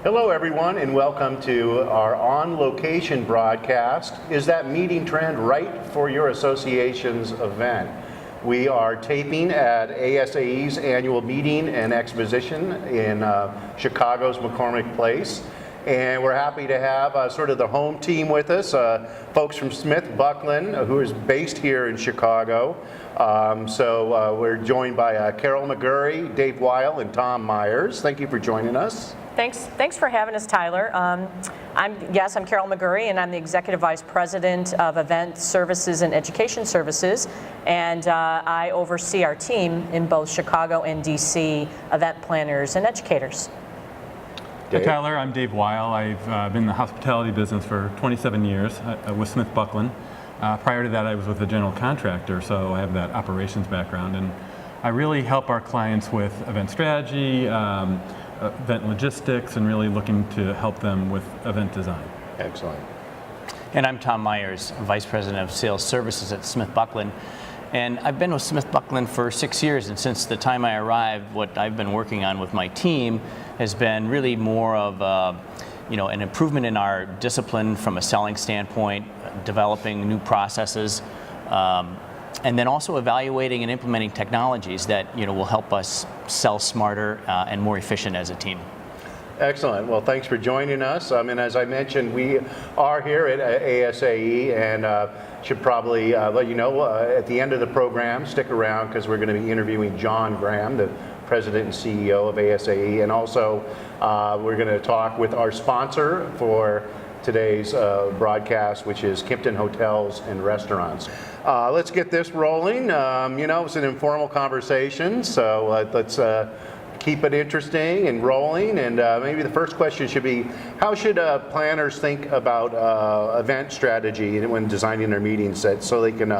Hello everyone and welcome to our on-location broadcast. Is that meeting trend right for your association's event? We are taping at ASAE's annual meeting and exposition in Chicago's McCormick Place. And we're happy to have sort of the home team with us, folks from Smith Buckland, who is based here in Chicago. We're joined by Carol McGurry, Dave Weil, and Tom Myers. Thank you for joining us. Thanks for having us, Tyler. I'm Carol McGurry, and I'm the Executive Vice President of Event Services and Education Services, and I oversee our team in both Chicago and DC event planners and educators. Hey Tyler, I'm Dave Weil. I've been in the hospitality business for 27 years with Smith Buckland. Prior to that, I was with a general contractor, so I have that operations background, and I really help our clients with event strategy, event logistics, and really looking to help them with event design. Excellent. And I'm Tom Myers, Vice President of Sales Services at Smith Buckland. And I've been with Smith Buckland for 6 years, and since the time I arrived, what I've been working on with my team has been really more of an improvement in our discipline from a selling standpoint, developing new processes, and then also evaluating and implementing technologies that will help us sell smarter and more efficient as a team. Excellent. Well, thanks for joining us. And as I mentioned, we are here at ASAE, and should probably let you know at the end of the program, stick around because we're going to be interviewing John Graham, the President and CEO of ASAE, and also we're going to talk with our sponsor for today's broadcast, which is Kimpton Hotels and Restaurants. Let's get this rolling. It's an informal conversation, so let's keep it interesting and rolling. And maybe the first question should be, how should planners think about event strategy when designing their meeting sets so they can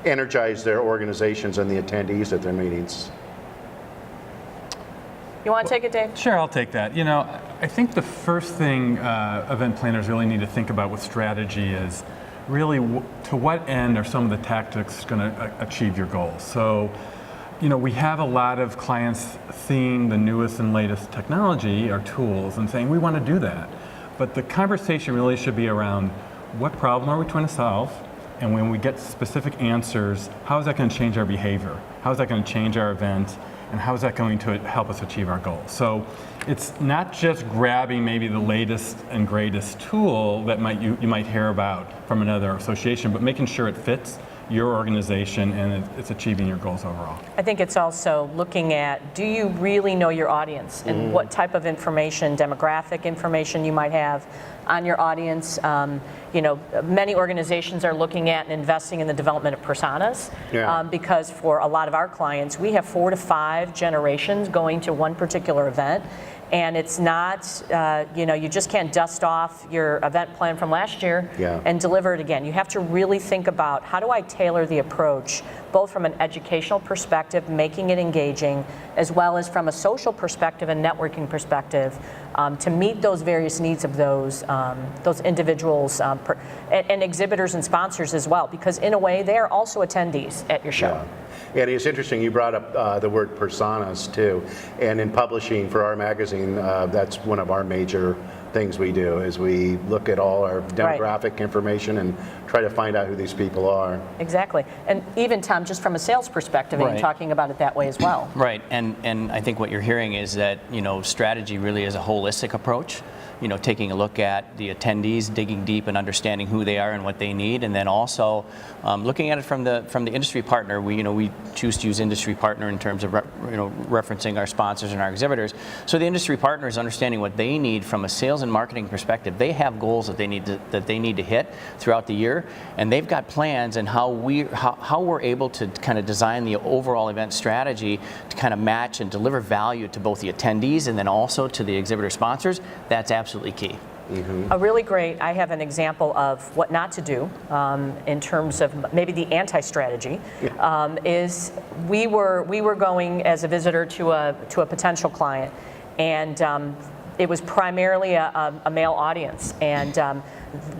energize their organizations and the attendees at their meetings? You want to take it, Dave? Sure, I'll take that. I think the first thing event planners really need to think about with strategy is really to what end are some of the tactics going to achieve your goals. So, we have a lot of clients seeing the newest and latest technology or tools and saying we want to do that. But the conversation really should be around what problem are we trying to solve, and when we get specific answers, how is that going to change our behavior? How is that going to change our event? And how is that going to help us achieve our goals? So it's not just grabbing maybe the latest and greatest tool that you might hear about from another association, but making sure it fits your organization and it's achieving your goals overall. I think it's also looking at, do you really know your audience and what type of information, demographic information you might have on your audience. Many organizations are looking at and investing in the development of personas because for a lot of our clients, we have 4 to 5 generations going to one particular event. And it's not, you just can't dust off your event plan from last year and deliver it again. You have to really think about, how do I tailor the approach, both from an educational perspective, making it engaging, as well as from a social perspective and networking perspective, to meet those various needs of those individuals and exhibitors and sponsors as well, because in a way, they are also attendees at your show. Yeah. And it's interesting, you brought up the word personas too, and in publishing for our magazine, that's one of our major things we do, is we look at all our demographic information and try to find out who these people are. Exactly. And even, Tom, just from a sales perspective, and talking about it that way as well. Right, and I think what you're hearing is that, strategy really is a holistic approach. Taking a look at the attendees, digging deep and understanding who they are and what they need, and then also looking at it from the industry partner. We choose to use industry partner in terms of referencing our sponsors and our exhibitors. So the industry partner is understanding what they need from a sales and marketing perspective. They have goals that they need to hit throughout the year, and they've got plans and how we're able to kind of design the overall event strategy to kind of match and deliver value to both the attendees and then also to the exhibitor sponsors. That's absolutely key. I have an example of what not to do in terms of maybe the anti-strategy. Is we were going as a visitor to a potential client, and it was primarily a male audience, and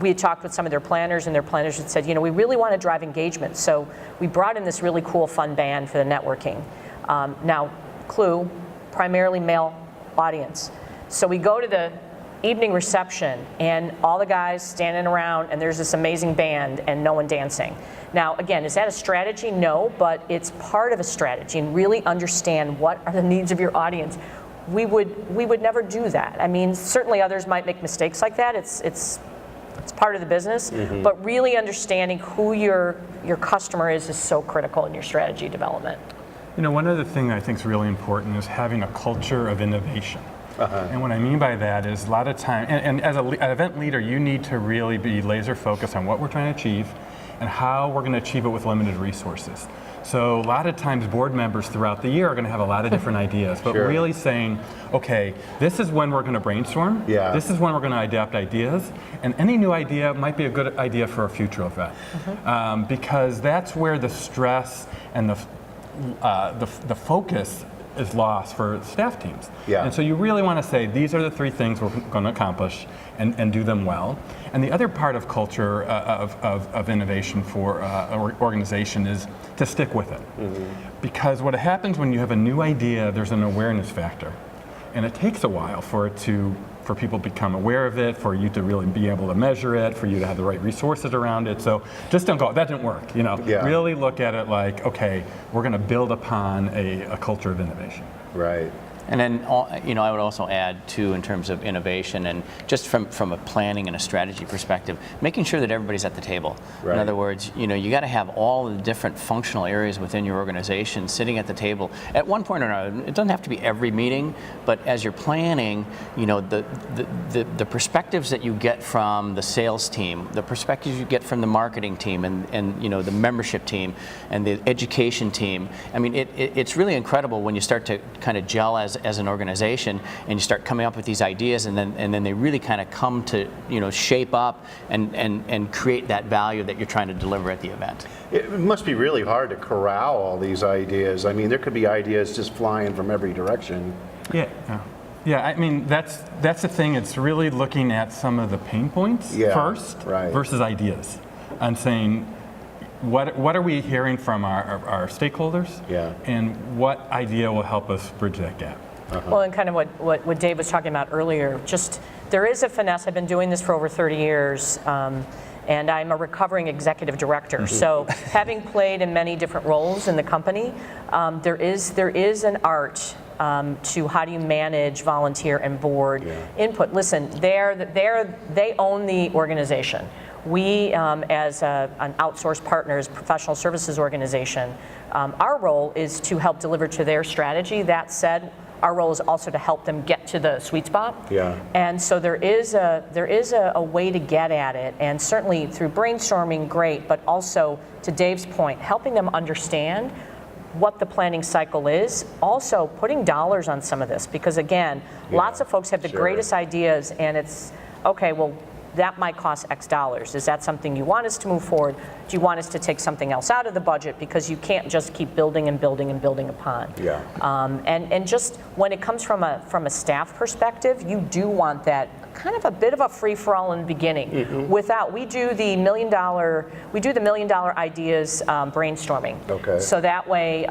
we had talked with some of their planners, and their planners had said, we really want to drive engagement, so we brought in this really cool, fun band for the networking. Now, clue, primarily male audience. So we go to evening reception and all the guys standing around and there's this amazing band and no one dancing. Now, again, is that a strategy? No, but it's part of a strategy, and really understand what are the needs of your audience. We would never do that. I mean, certainly others might make mistakes like that. It's part of the business, but really understanding who your customer is so critical in your strategy development. You know, one other thing I think is really important is having a culture of innovation. And what I mean by that is a lot of time, and as an event leader, you need to really be laser focused on what we're trying to achieve and how we're going to achieve it with limited resources. So a lot of times board members throughout the year are going to have a lot of different ideas, but really saying, okay, this is when we're going to brainstorm, this is when we're going to adapt ideas, and any new idea might be a good idea for a future event. Because that's where the stress and the focus is lost for staff teams. And so you really want to say, these are the 3 things we're going to accomplish and do them well. And the other part of culture of innovation for organization is to stick with it. Because what happens when you have a new idea, there's an awareness factor. And it takes a while for people to become aware of it, for you to really be able to measure it, for you to have the right resources around it. So just don't go, that didn't work. You know, really look at it like, okay, we're going to build upon a culture of innovation. Right. And then, you know, I would also add too, in terms of innovation and just from a planning and a strategy perspective, making sure that everybody's at the table. In other words, you know, you got to have all the different functional areas within your organization sitting at the table at one point or another. It doesn't have to be every meeting, but as you're planning, you know, the perspectives that you get from the sales team, the perspectives you get from the marketing team, and you know, the membership team and the education team. I mean, it's really incredible when you start to kind of gel as an organization, and you start coming up with these ideas, and then they really kind of come to, you know, shape up and create that value that you're trying to deliver at the event. It must be really hard to corral all these ideas. I mean, there could be ideas just flying from every direction. Yeah, I mean, that's the thing. It's really looking at some of the pain points first versus ideas, and saying, what are we hearing from our stakeholders, and what idea will help us bridge that gap? Well, and kind of what Dave was talking about earlier, just there is a finesse. I've been doing this for over 30 years, and I'm a recovering executive director. So having played in many different roles in the company, there is an art to how do you manage volunteer and board input. Listen, they own the organization. We, as an outsourced partners, professional services organization, our role is to help deliver to their strategy. That said, our role is also to help them get to the sweet spot. And so there is a way to get at it, and certainly through brainstorming, great, but also to Dave's point, helping them understand what the planning cycle is, also putting dollars on some of this, because again, lots of folks have the greatest ideas, and it's, okay, well, that might cost X dollars. Is that something you want us to move forward? Do you want us to take something else out of the budget? Because you can't just keep building and building and building upon. And just when it comes from a staff perspective, you do want that kind of a bit of a free-for-all in the beginning. We do the $1 million ideas brainstorming. So that way,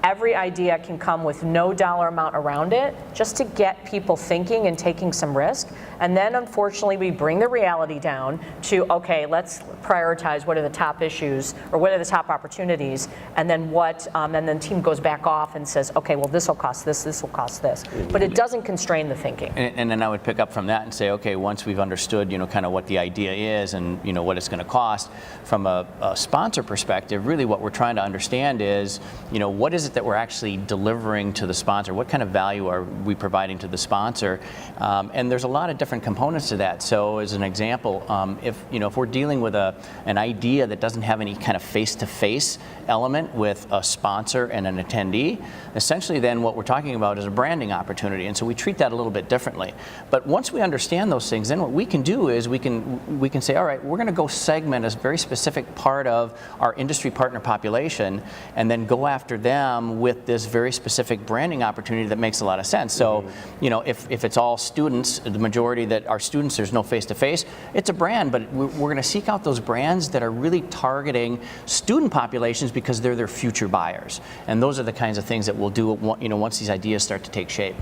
every idea can come with no dollar amount around it, just to get people thinking and taking some risk. And then, unfortunately, we bring the reality down to, okay, let's prioritize what are the top issues or what are the top opportunities, and then and then the team goes back off and says, okay, well, this will cost this will cost this. But it doesn't constrain the thinking. And then I would pick up from that and say, okay, once we've understood, you know, kind of what the idea is and, you know, what it's going to cost, from a sponsor perspective, really what we're trying to understand is, you know, what is it that we're actually delivering to the sponsor? What kind of value are we providing to the sponsor? And there's a lot of different components to that. So as an example, if we're dealing with an idea that doesn't have any kind of face-to-face element with a sponsor and an attendee, essentially then what we're talking about is a branding opportunity, and so we treat that a little bit differently. But once we understand those things, then what we can do is we can say, all right, we're going to go segment a very specific part of our industry partner population, and then go after them with this very specific branding opportunity that makes a lot of sense. So, you know, if it's all students, the majority that are students, there's no face-to-face, it's a brand, but we're going to seek out those brands that are really targeting student populations because they're their future buyers. And those are the kinds of things that we'll do, you know, once these ideas start to take shape.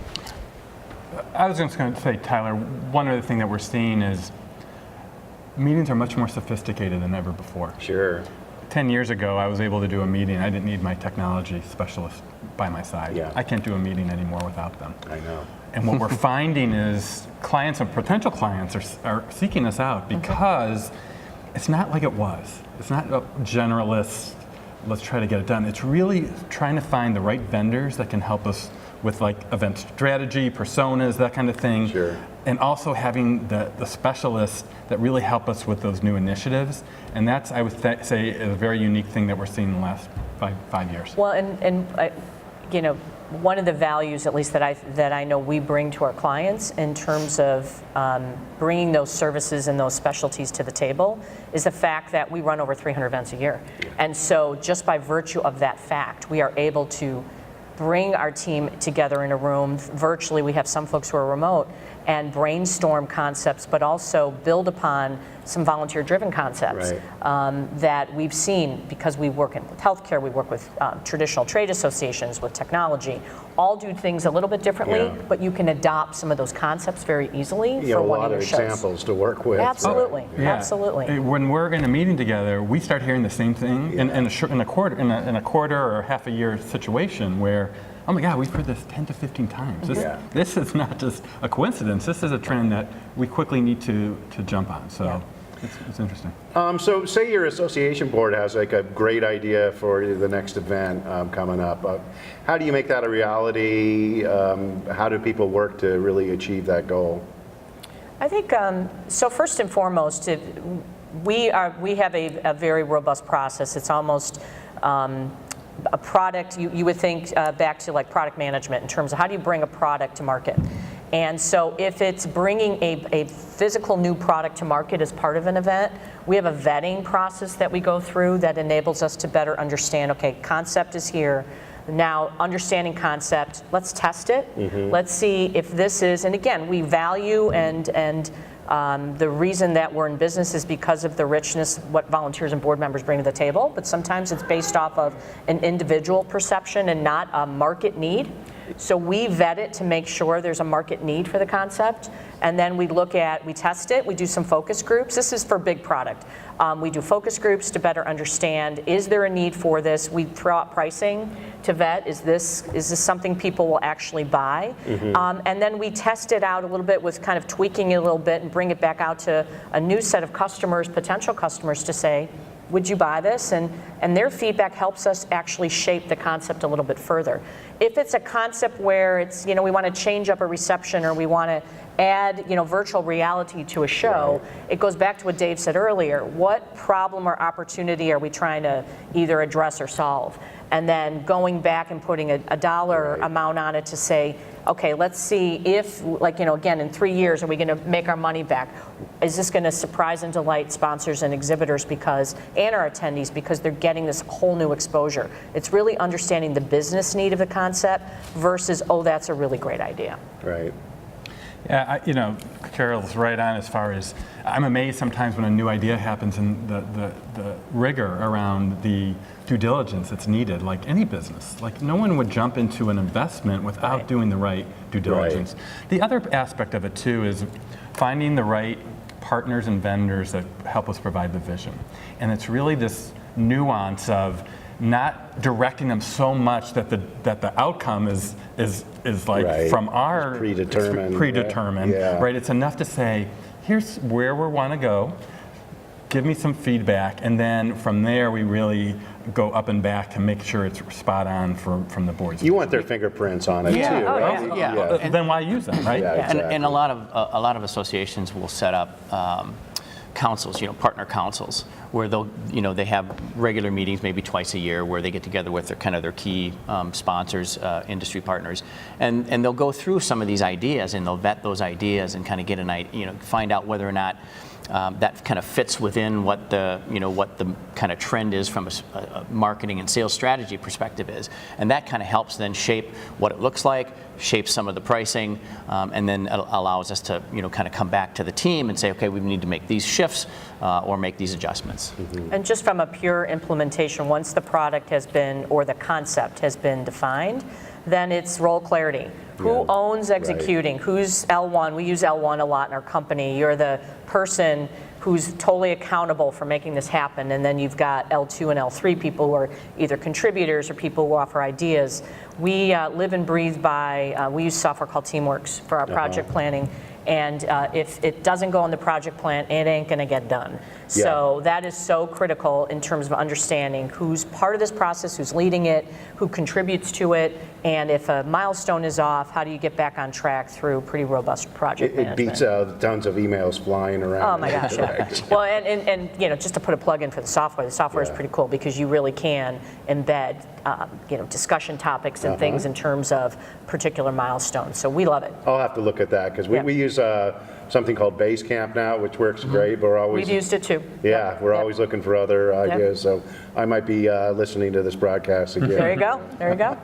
I was just going to say, Tyler, one other thing that we're seeing is meetings are much more sophisticated than ever before. Sure. 10 years ago, I was able to do a meeting. I didn't need my technology specialist by my side. Yeah. I can't do a meeting anymore without them. I know. And what we're finding is clients and potential clients are seeking us out because it's not like it was. It's not a generalist, let's try to get it done. It's really trying to find the right vendors that can help us with like event strategy, personas, that kind of thing. Sure. And also having the specialists that really help us with those new initiatives. And that's, I would say, is a very unique thing that we're seeing in the last five years. Well, and you know, one of the values, at least that I know we bring to our clients in terms of bringing those services and those specialties to the table is the fact that we run over 300 events a year. And so just by virtue of that fact, we are able to bring our team together in a room. Virtually, we have some folks who are remote, and brainstorm concepts, but also build upon some volunteer-driven concepts that we've seen because we work with healthcare, we work with traditional trade associations, with technology, all do things a little bit differently, but you can adopt some of those concepts very easily for one of your shows. A lot of examples to work with. Absolutely, Yeah. absolutely. When we're in a meeting together, we start hearing the same thing in a quarter or half a year situation where, oh my God, we've heard this 10 to 15 times. This is not just a coincidence. This is a trend that we quickly need to jump on. So it's interesting. So say your association board has like a great idea for the next event coming up. How do you make that a reality? How do people work to really achieve that goal? I think, so first and foremost, we have a very robust process. It's almost a product, you would think back to like product management in terms of how do you bring a product to market. And so if it's bringing a physical new product to market as part of an event, we have a vetting process that we go through that enables us to better understand, okay, concept is here. Now, understanding concept, let's test it. Let's see if this is, and again, we value and the reason that we're in business is because of the richness, what volunteers and board members bring to the table, but sometimes it's based off of an individual perception and not a market need. So we vet it to make sure there's a market need for the concept, and then we test it, we do some focus groups. This is for big product. We do focus groups to better understand, is there a need for this? We throw out pricing to vet, is this something people will actually buy? And then we test it out a little bit with kind of tweaking it a little bit and bring it back out to a new set of customers, potential customers, to say, would you buy this? And their feedback helps us actually shape the concept a little bit further. If it's a concept where it's, we want to change up a reception or we want to add, virtual reality to a show, it goes back to what Dave said earlier. What problem or opportunity are we trying to either address or solve? And then going back and putting a dollar amount on it to say, okay, let's see if, again, in 3 years, are we going to make our money back? Is this going to surprise and delight sponsors and exhibitors and our attendees because they're getting this whole new exposure? It's really understanding the business need of the concept versus, oh, that's a really great idea. Right. Yeah, Carol's right on as far as, I'm amazed sometimes when a new idea happens and the rigor around the due diligence that's needed, like any business. Like no one would jump into an investment without doing the right due diligence. The other aspect of it too is finding the right partners and vendors that help us provide the vision. And it's really this nuance of not directing them so much that the outcome is like from our predetermined, right? It's enough to say, here's where we want to go, give me some feedback, and then from there we really go up and back to make sure it's spot on from the board's. You want their fingerprints on it too, right? Then why use them, right? Exactly. And a lot of associations will set up councils, partner councils, where they have regular meetings, maybe twice a year, where they get together with their key sponsors, industry partners, and they'll go through some of these ideas and they'll vet those ideas and kind of get find out whether or not that kind of fits within what the kind of trend is from a marketing and sales strategy perspective is, and that kind of helps then shape what it looks like, shape some of the pricing, and then allows us to kind of come back to the team and say, okay, we need to make these shifts or make these adjustments. And just from a pure implementation, once the product has been or the concept has been defined, then it's role clarity. Who Yeah, owns executing? Who's L1? We use L1 a lot in our company. You're the person who's totally accountable for making this happen, and then you've got L2 and L3 people who are either contributors or people who offer ideas. We live and breathe by, we use software called Teamworks for our project planning, and if it doesn't go on the project plan, it ain't gonna get done. So that is so critical in terms of understanding who's part of this process, who's leading it, who contributes to it, and if a milestone is off, how do you get back on track through pretty robust project It management? beats tons of emails flying around. Oh my gosh, yeah. Well, and you know, just to put a plug in for the software is pretty cool because you really can embed, you know, discussion topics and things in terms of particular milestones. So we love it. I'll have to look at that because we use something called Basecamp now, which works great. We're always We've used it too. Yeah, we're always looking for other ideas. So I might be listening to this broadcast again. There you go. There you go.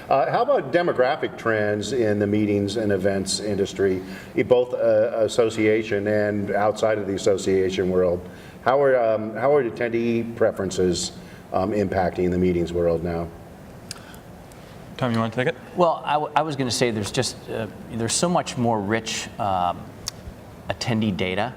How about demographic trends in the meetings and events industry, both association and outside of the association world? How are attendee preferences impacting the meetings world now? Tom, you want to take it? Well, I was going to say there's just there's so much more rich attendee data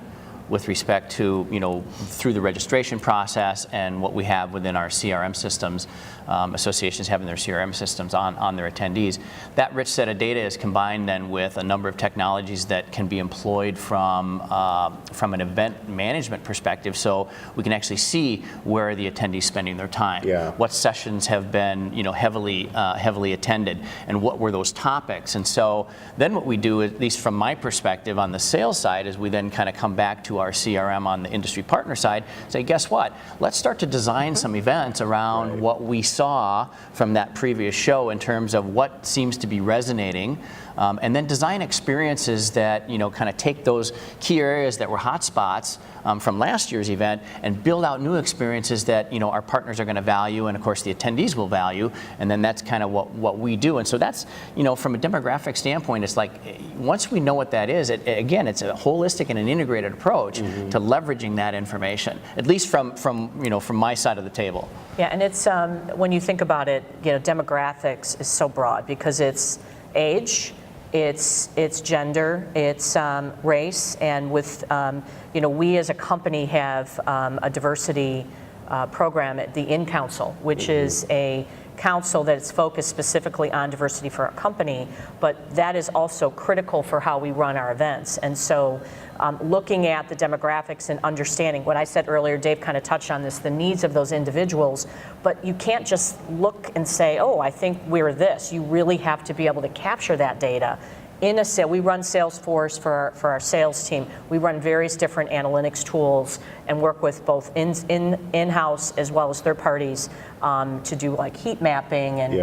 with respect to, you know, through the registration process and what we have within our CRM systems, associations having their CRM systems on their attendees. That rich set of data is combined then with a number of technologies that can be employed from an event management perspective, so we can actually see where the attendees spending their time, what sessions have been, you know, heavily attended, and what were those topics. And so then what we do, at least from my perspective on the sales side, is we then kind of come back to our CRM on the industry partner side, say, guess what? Let's start to design some events around what we saw from that previous show in terms of what seems to be resonating, and then design experiences that, you know, kind of take those key areas that were hot spots from last year's event and build out new experiences that, you know, our partners are going to value, and of course the attendees will value, and then that's kind of what we do. And so that's, you know, from a demographic standpoint, it's like once we know what that is, again, it's a holistic and an integrated approach to leveraging that information, at least from you know, from my side of the table. Yeah, and it's when you think about it, you know, demographics is so broad because it's age, it's gender, it's race, and with you know, we as a company have a diversity program at the In Council, which is a council that is focused specifically on diversity for our company, but that is also critical for how we run our events. And so looking at the demographics and understanding what I said earlier, Dave kind of touched on this, the needs of those individuals, but you can't just look and say, oh, I think we're this. You really have to be able to capture that data. In a sale, we run Salesforce for our sales team. We run various different analytics tools and work with both in-house as well as third parties to do like heat mapping and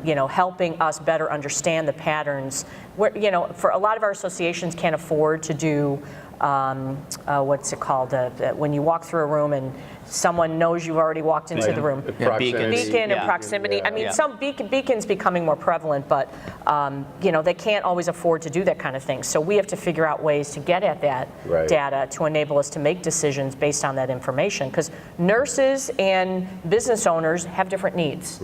you know, helping us better understand the patterns. Where, you know, for a lot of our associations can't afford to do what's it called, when you walk through a room and someone knows you've already walked into the room. Beacon and proximity. I mean, some beacons becoming more prevalent, but you know, they can't always afford to do that kind of thing. So we have to figure out ways to get at that data to enable us to make decisions based on that information. Because nurses and business owners have different needs.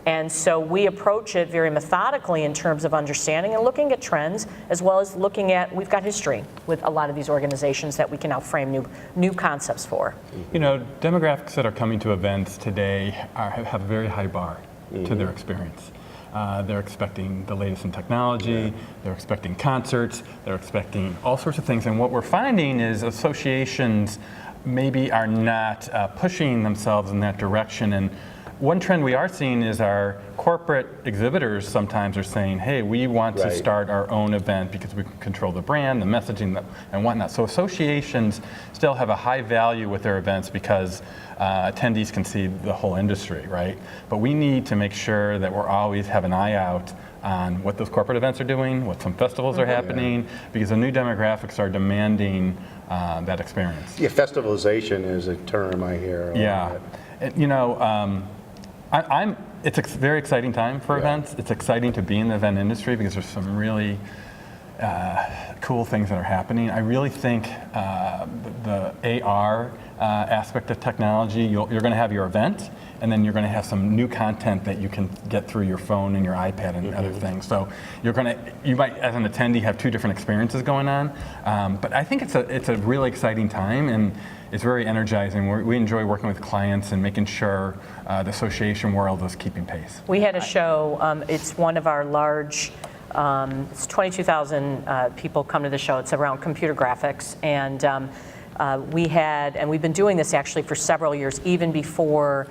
And so we approach it very methodically in terms of understanding and looking at trends, as well as looking at, we've got history with a lot of these organizations that we can now frame new concepts for. You know, demographics that are coming to events today have a very high bar to their experience. They're expecting the latest in technology, they're expecting concerts, they're expecting all sorts of things. And what we're finding is associations maybe are not pushing themselves in that direction. And one trend we are seeing is our corporate exhibitors sometimes are saying, hey, we want to start our own event because we can control the brand, the messaging, and whatnot. So associations still have a high value with their events because attendees can see the whole industry, right? But we need to make sure that we're always have an eye out on what those corporate events are doing, what some festivals are happening, because the new demographics are demanding that experience. Yeah, festivalization is a term I hear. You know, it's a very exciting time for events. It's exciting to be in the event industry because there's some really cool things that are happening. I really think the AR aspect of technology, you're going to have your event, and then you're going to have some new content that you can get through your phone and your iPad and other things. So you might, as an attendee, have two different experiences going on. But I think it's a really exciting time, and it's very energizing. We enjoy working with clients and making sure the association world is keeping pace. We had a show, it's one of our large, it's 22,000 people come to the show. It's around computer graphics, and we've been doing this actually for several years, even before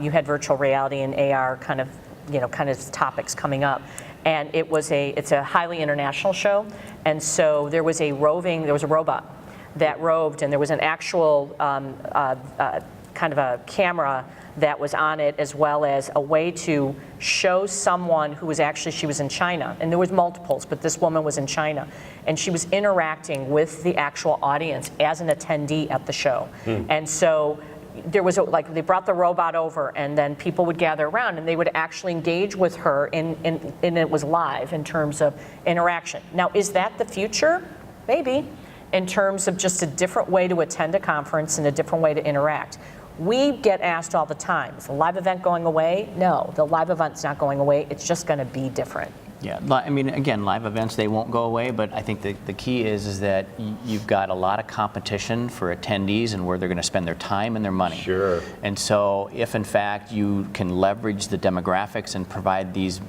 you had virtual reality and AR kind of topics coming up. And it's a highly international show, and so there was a robot that roved, and there was an actual kind of a camera that was on it, as well as a way to show someone who was she was in China, and there was multiples, but this woman was in China, and she was interacting with the actual audience as an attendee at the show. And so there was they brought the robot over, and then people would gather around, and they would actually engage with her, and it was live in terms of interaction. Now, is that the future? Maybe, in terms of just a different way to attend a conference and a different way to interact. We get asked all the time, is the live event going away? No, the live event's not going away. It's just going to be different. Yeah, I mean, again, live events, they won't go away, but I think the key is that you've got a lot of competition for attendees and where they're going to spend their time and their money. Sure. And so if, in fact, you can leverage the demographics and provide these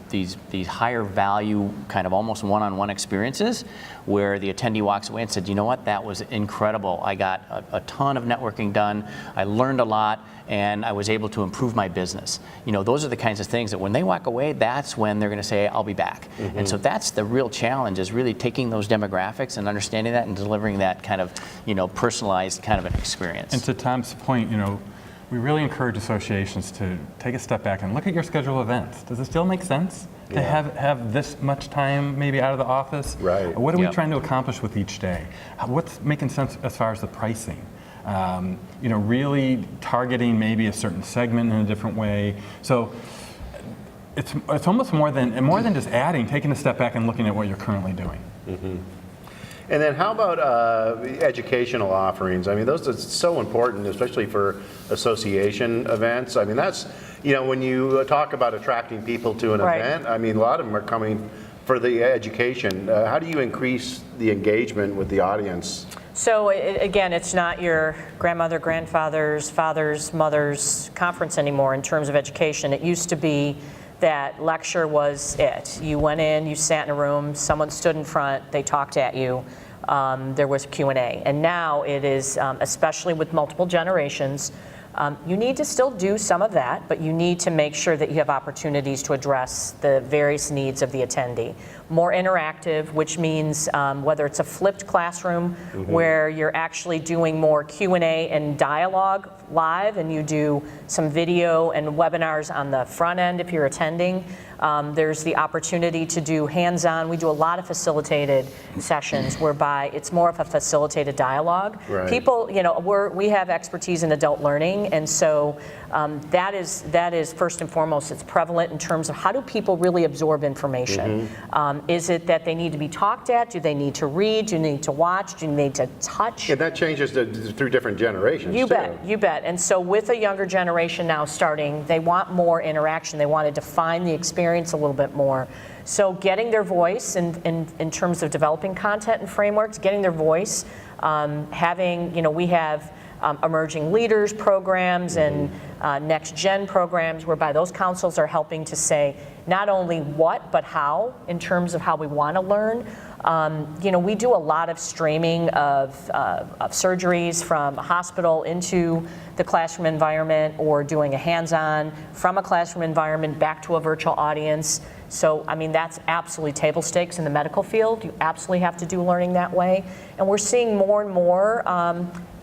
higher value, kind of almost one-on-one experiences, where the attendee walks away and said, you know what, that was incredible. I got a ton of networking done, I learned a lot, and I was able to improve my business. You know, those are the kinds of things that when they walk away, that's when they're going to say, I'll be back. And so that's the real challenge, is really taking those demographics and understanding that and delivering that kind of, personalized kind of an experience. And to Tom's point, we really encourage associations to take a step back and look at your schedule of events. Does it still make sense to have this much time maybe out of the office? Right. What are we trying to accomplish with each day? What's making sense as far as the pricing? Really targeting maybe a certain segment in a different way. So it's almost more than just adding, taking a step back and looking at what you're currently doing. And then how about educational offerings? I mean, those are so important, especially for association events. I mean, that's, when you talk about attracting people to an event, I mean, a lot of them are coming for the education. How do you increase the engagement with the audience? So again, it's not your grandmother, grandfather's, father's, mother's conference anymore in terms of education. It used to be that lecture was it. You went in, you sat in a room, someone stood in front, they talked at you, there was Q&A. And now it is, especially with multiple generations, you need to still do some of that, but you need to make sure that you have opportunities to address the various needs of the attendee. More interactive, which means whether it's a flipped classroom where you're actually doing more Q&A and dialogue live, and you do some video and webinars on the front end if you're attending. There's the opportunity to do hands-on. We do a lot of facilitated sessions whereby it's more of a facilitated dialogue. Right. People, we have expertise in adult learning, and so that is first and foremost. It's prevalent in terms of how do people really absorb information. Is it that they need to be talked at? Do they need to read? Do they need to watch? Do they need to touch? And that changes through different generations. You bet. And so with a younger generation now starting, they want more interaction. They want to define the experience a little bit more. So getting their voice in terms of developing content and frameworks, getting their voice, we have emerging leaders programs and next gen programs whereby those councils are helping to say not only what but how in terms of how we want to learn. We do a lot of streaming of surgeries from a hospital into the classroom environment, or doing a hands-on from a classroom environment back to a virtual audience. So, I mean, that's absolutely table stakes in the medical field. You absolutely have to do learning that way. And we're seeing more and more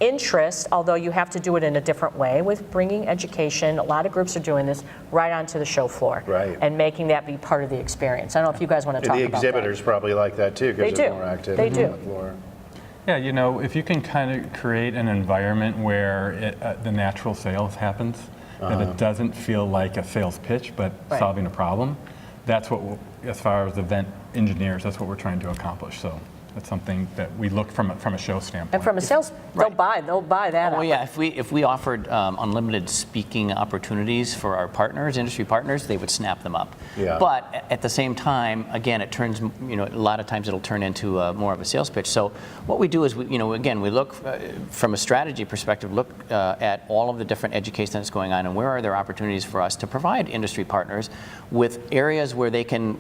interest, although you have to do it in a different way, with bringing education. A lot of groups are doing this right onto the show floor. Right. And making that be part of the experience. I don't know if you guys want to talk about that. The exhibitors probably like that too, because they're more active on the floor. Yeah, if you can kind of create an environment where the natural sales happens, that it doesn't feel like a sales pitch, but solving a problem, that's what, as far as event engineers, that's what we're trying to accomplish. So that's something that we look from a show standpoint. And from a sales, they'll buy that. Well, up. yeah, if we offered unlimited speaking opportunities for our partners, industry partners, they would snap them up. Yeah. But at the same time, again, it turns, a lot of times it'll turn into more of a sales pitch. So what we do is, we look from a strategy perspective, look at all of the different education that's going on and where are there opportunities for us to provide industry partners with areas where they can,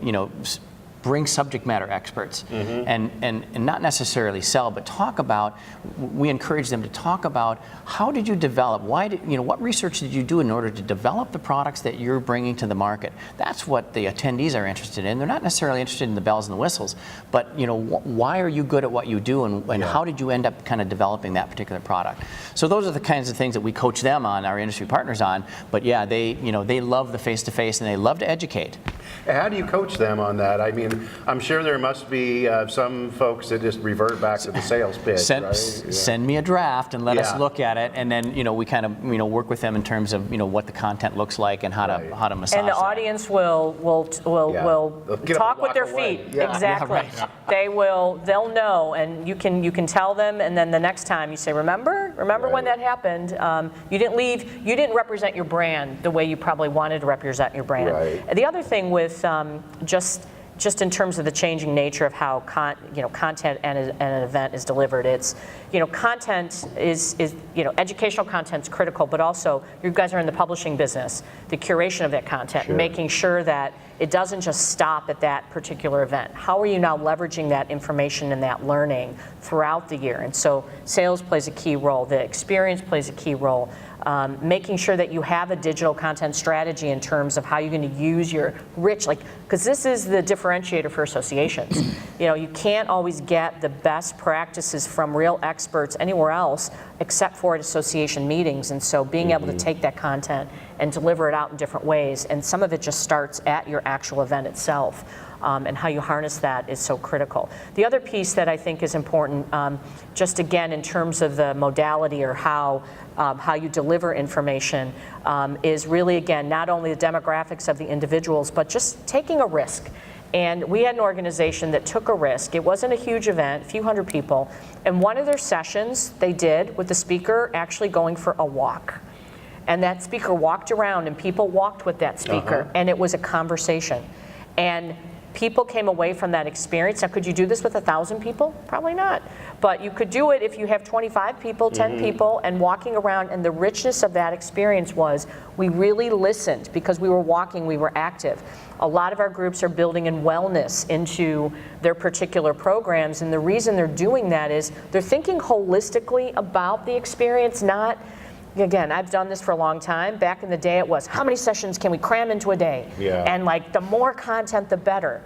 bring subject matter experts and not necessarily sell, but talk about, we encourage them to talk about how did you develop, what research did you do in order to develop the products that you're bringing to the market? That's what the attendees are interested in. They're not necessarily interested in the bells and the whistles, but why are you good at what you do and how did you end up kind of developing that particular product? So those are the kinds of things that we coach them on, our industry partners on, but yeah, they love the face-to-face and they love to educate. How do you coach them on that? I mean, I'm sure there must be some folks that just revert back to the sales pitch, right? Send me a draft and let us look at it, and then we kind of work with them in terms of what the content looks like and how to massage. And the that. audience will talk with their feet. Yeah. Exactly. Yeah, right. They'll know, and you can tell them, and then the next time you say, remember when that happened? You didn't represent your brand the way you probably wanted to represent your brand. Right. The other thing with just in terms of the changing nature of how content and an event is delivered, it's content is educational content's critical, but also you guys are in the publishing business, the curation of that content, making sure that it doesn't just stop at that particular event. How are you now leveraging that information and that learning throughout the year? And so sales plays a key role, the experience plays a key role. Making sure that you have a digital content strategy in terms of how you're going to use your rich, because this is the differentiator for associations. You can't always get the best practices from real experts anywhere else except for at association meetings. And so being able to take that content and deliver it out in different ways, and some of it just starts at your actual event itself. And how you harness that is so critical. The other piece that I think is important, just again in terms of the modality or how you deliver information, is really, again, not only the demographics of the individuals, but just taking a risk. And we had an organization that took a risk. It wasn't a huge event, a few hundred people, and one of their sessions they did with the speaker actually going for a walk. And that speaker walked around and people walked with that speaker, and it was a conversation. And people came away from that experience. Now, could you do this with 1,000 people? Probably not. But you could do it if you have 25 people, 10 people, and walking around. And the richness of that experience was we really listened because we were walking, we were active. A lot of our groups are building in wellness into their particular programs. And the reason they're doing that is they're thinking holistically about the experience, not, again, I've done this for a long time. Back in the day, it was, how many sessions can we cram into a day? Yeah. And the more content, the better.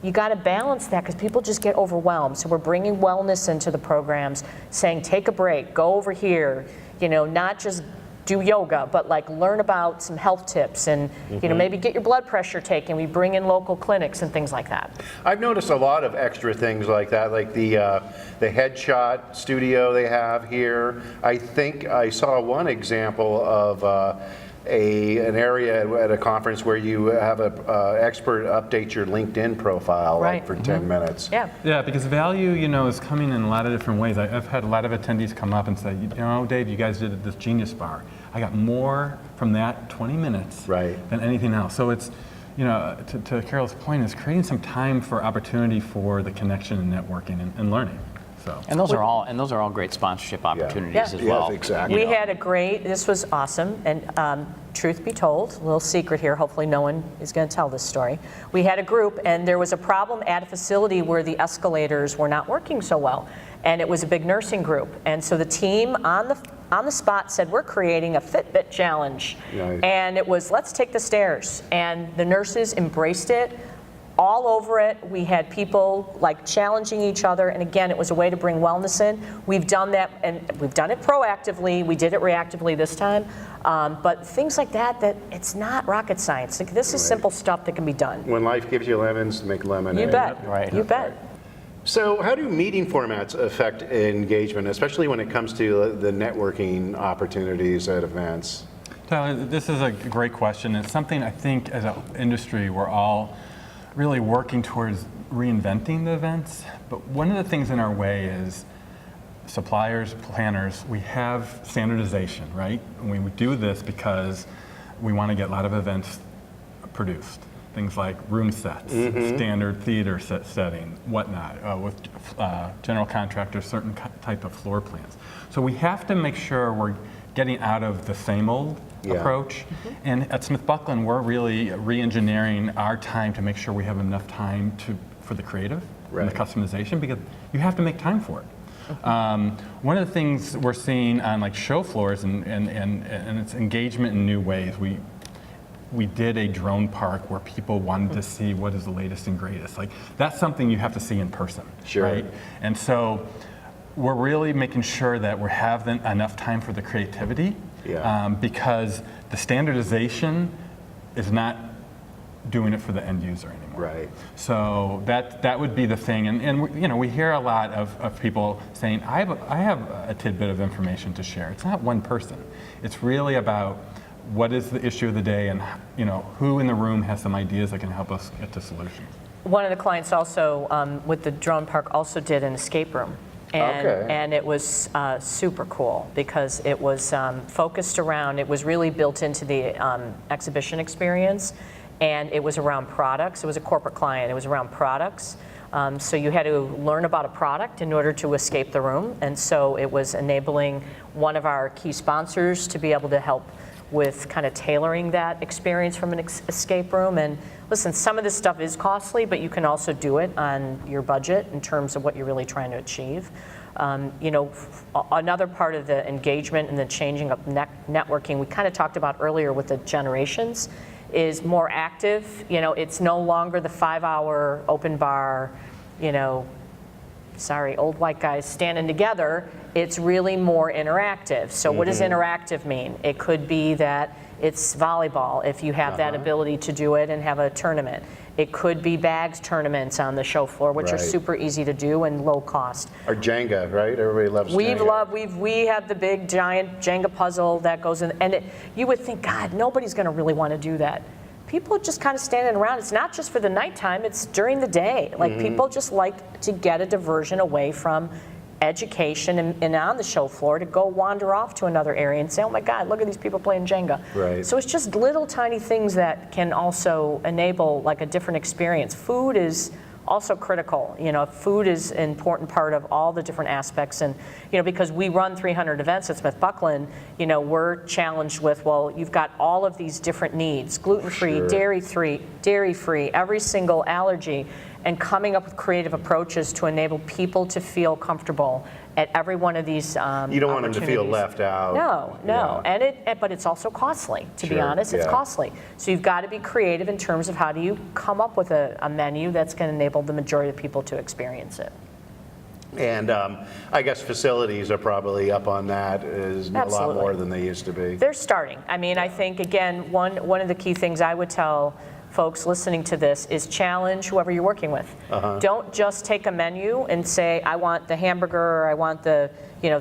You got to balance that because people just get overwhelmed. So we're bringing wellness into the programs, saying take a break, go over here, not just do yoga, but learn about some health tips and maybe get your blood pressure taken. We bring in local clinics and things like that. I've noticed a lot of extra things like that, like the headshot studio they have here. I think I saw one example of an area at a conference where you have an expert update your LinkedIn profile for 10 minutes. Yeah, because value, is coming in a lot of different ways. I've had a lot of attendees come up and say, Dave, you guys did this Genius Bar. I got more from that 20 minutes than anything else. So it's, to Carol's point, is creating some time for opportunity for the connection and networking and learning. So. And those are all great sponsorship opportunities as well. Yes, exactly. We had this was awesome, and truth be told, a little secret here, hopefully no one is going to tell this story. We had a group, and there was a problem at a facility where the escalators were not working so well, and it was a big nursing group. And so the team on the spot said, we're creating a Fitbit challenge. Nice. And it was, let's take the stairs. And the nurses embraced it. All over it. We had people challenging each other, and again, it was a way to bring wellness in. We've done that, and we've done it proactively. We did it reactively this time, but things like that it's not rocket science. This is simple stuff that can be done. When life gives you lemons, make lemonade. You bet. Right. You bet. So how do meeting formats affect engagement, especially when it comes to the networking opportunities at events? Tyler, this is a great question. It's something I think as an industry we're all really working towards reinventing the events. But one of the things in our way is suppliers, planners, we have standardization, right? And we do this because we want to get a lot of events produced. Things like room sets, standard theater setting, whatnot, with general contractors, certain type of floor plans. So we have to make sure we're getting out of the same old approach. And at Smith Buckland, we're really re-engineering our time to make sure we have enough time for the creative and the customization, because you have to make time for it. One of the things we're seeing on like show floors and it's engagement in new ways. We did a drone park where people wanted to see what is the latest and greatest. Like that's something you have to see in person, right? And so we're really making sure that we're having enough time for the creativity, because the standardization is not doing it for the end user anymore. Right. So that would be the thing, and you know, we hear a lot of people saying, I have a tidbit of information to share. It's not one person. It's really about what is the issue of the day, and you know, who in the room has some ideas that can help us get to solutions. One of the clients also, with the drone park, also did an escape room. And it was super cool because it was focused around, it was really built into the exhibition experience, and it was around products. It was a corporate client. It was around products. So you had to learn about a product in order to escape the room, and so it was enabling one of our key sponsors to be able to help with kind of tailoring that experience from an escape room. And listen, some of this stuff is costly, but you can also do it on your budget in terms of what you're really trying to achieve. You know, another part of the engagement and the changing of networking we kind of talked about earlier with the generations is more active. You know, it's no longer the 5-hour open bar, you know, sorry, old white guys standing together. It's really more interactive. So what does interactive mean? It could be that it's volleyball if you have that ability to do it and have a tournament. It could be bags tournaments on the show floor, which are super easy to do and low cost. Or Jenga, right? Everybody loves Jenga. We have the big giant Jenga puzzle that goes in, and you would think, God, nobody's going to really want to do that. People just kind of standing around. It's not just for the nighttime, it's during the day. Like people just like to get a diversion away from education and on the show floor to go wander off to another area and say, oh my God, look at these people playing Jenga. Right. So it's just little tiny things that can also enable like a different experience. Food is also critical. You know, food is an important part of all the different aspects, and you know, because we run 300 events at Smith Buckland, you know, we're challenged with, well, you've got all of these different needs: gluten-free, dairy-free, every single allergy, and coming up with creative approaches to enable people to feel comfortable at every one of these you don't want them to feel left out. No, but it's also costly, to be honest. It's costly. So you've got to be creative in terms of how do you come up with a menu that's going to enable the majority of people to experience it. And I guess facilities are probably up on that is a lot more than they used to be. They're starting. I mean, I think, again, one of the key things I would tell folks listening to this is challenge whoever you're working with. Don't just take a menu and say, I want the hamburger, or I want the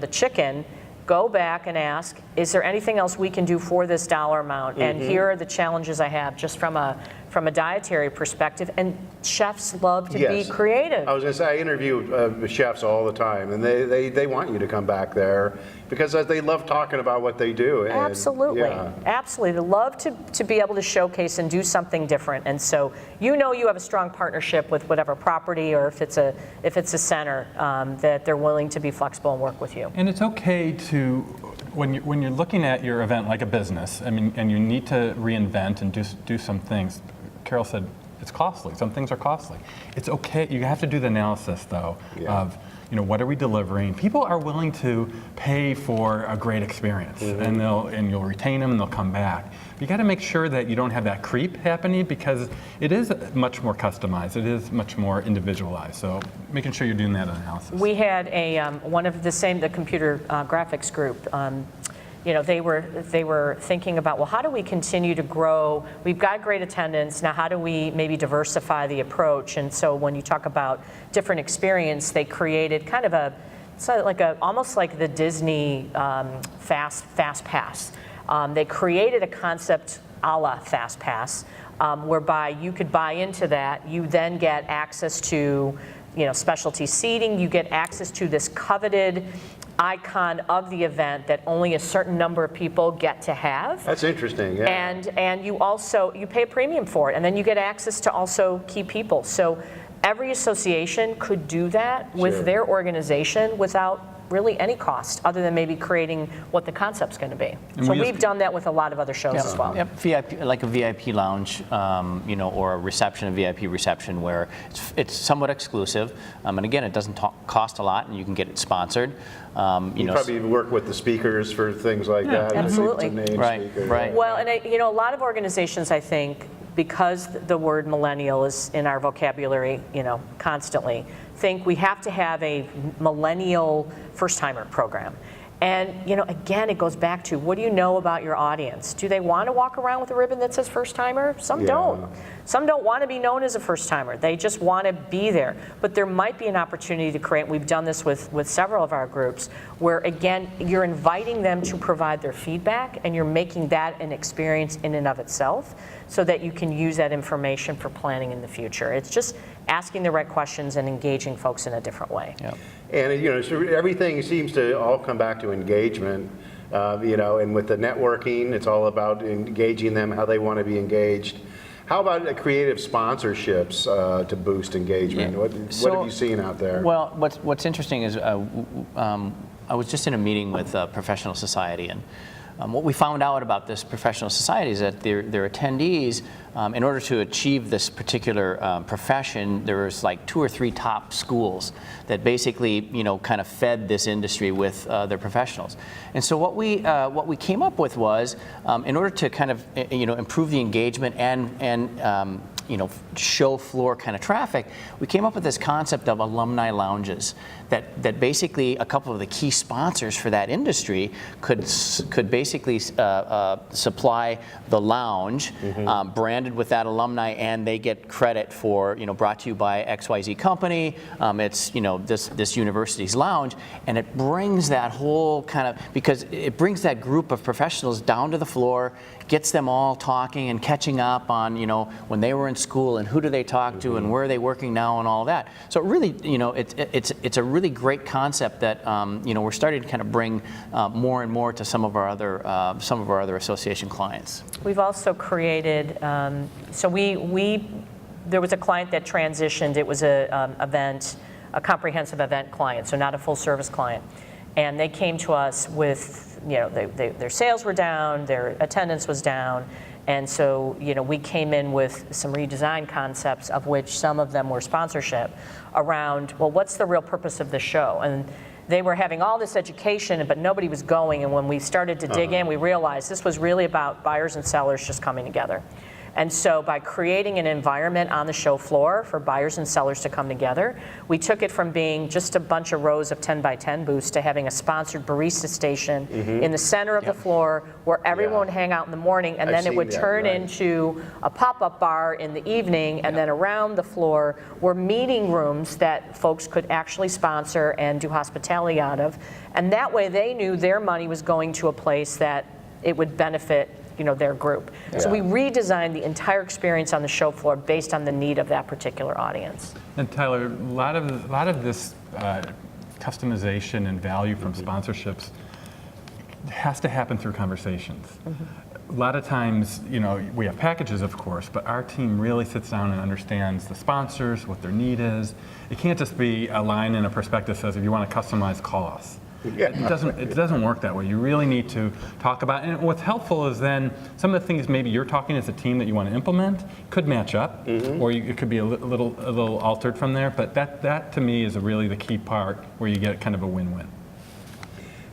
chicken. Go back and ask, is there anything else we can do for this dollar amount? And here are the challenges I have just from a dietary perspective. And chefs love to be creative. I was going to say, I interview chefs all the time, and they want you to come back there because they love talking about what they do. And, absolutely. They love to be able to showcase and do something different. And so you know you have a strong partnership with whatever property, or if it's a center, that they're willing to be flexible and work with you. And it's okay to, when you're looking at your event like a business, I mean, and you need to reinvent and do some things. Carol said it's costly. Some things are costly. It's okay. You have to do the analysis, though, of, you know, what are we delivering? People are willing to pay for a great experience, and you'll retain them and they'll come back. But you got to make sure that you don't have that creep happening, because it is much more customized. It is much more individualized. So making sure you're doing that analysis. We had one of the computer graphics group. You know, they were thinking about, well, how do we continue to grow? We've got great attendance. Now, how do we maybe diversify the approach? And so when you talk about different experience, they created kind of almost like the Disney Fast Pass. They created a concept a la Fast Pass whereby you could buy into that. You then get access to, specialty seating. You get access to this coveted icon of the event that only a certain number of people get to have. That's interesting, yeah. And you pay a premium for it, and then you get access to also key people. So every association could do that with Sure. their organization without really any cost, other than maybe creating what the concept's going to be. And So we we've done that with a lot of other shows as well. Yep, VIP, like a VIP lounge, or a reception, a VIP reception, where it's somewhat exclusive, and again, it doesn't cost a lot, and you can get it sponsored. You probably work with the speakers for things like that. absolutely. It's a named Right, speaker. right. Well, and a lot of organizations, I think, because the word millennial is in our vocabulary, constantly, think we have to have a millennial first-timer program. And, again, it goes back to, what do you know about your audience? Do they want to walk around with a ribbon that says first-timer? Some Yeah. don't. Some don't want to be known as a first-timer. They just want to be there. But there might be an opportunity to create, we've done this with several of our groups, where, again, you're inviting them to provide their feedback, and you're making that an experience in and of itself, so that you can use that information for planning in the future. It's just asking the right questions and engaging folks in a different way. Yep. And so everything seems to all come back to engagement, and with the networking, it's all about engaging them how they want to be engaged. How about creative sponsorships to boost engagement? Yeah. What So- have you seen out there? Well, what's interesting is I was just in a meeting with a professional society, and what we found out about this professional society is that their attendees, in order to achieve this particular profession, there was like 2 or 3 top schools that basically, kind of fed this industry with their professionals. And so what we came up with was, in order to kind of, improve the engagement and show floor kind of traffic, we came up with this concept of alumni lounges that basically a couple of the key sponsors for that industry could basically supply the lounge, branded with that alumni, and they get credit for, brought to you by XYZ company, it's, this university's lounge, and it brings that whole kind of, because it brings that group of professionals down to the floor, gets them all talking and catching up on, when they were in school and who do they talk to and where are they working now and all that. So it really, it's a really great concept that, we're starting to kind of bring more and more to some of our other association clients. We've also created, there was a client that transitioned. It was a comprehensive event client, so not a full service client. And they came to us with, their sales were down, their attendance was down, and so, we came in with some redesign concepts, of which some of them were sponsorship, around, well, what's the real purpose of the show? And they were having all this education, but nobody was going, and when we started to dig in, we realized this was really about buyers and sellers just coming together. And so by creating an environment on the show floor for buyers and sellers to come together, we took it from being just a bunch of rows of 10 by 10 booths to having a sponsored barista station in the center of the floor where everyone would hang out in the morning, and then it would turn into a pop-up bar in the evening, and then around the floor were meeting rooms that folks could actually sponsor and do hospitality out of. And that way they knew their money was going to a place that it would benefit their group. So we redesigned the entire experience on the show floor based on the need of that particular audience. And Tyler, a lot of this customization and value from sponsorships has to happen through conversations. A lot of times, we have packages, of course, but our team really sits down and understands the sponsors, what their need is. It can't just be a line in a prospectus that says, if you want to customize, call us. It doesn't work that way. You really need to talk about it. And what's helpful is then some of the things maybe you're talking as a team that you want to implement could match up, or it could be a little altered from there. But that to me is really the key part where you get kind of a win-win.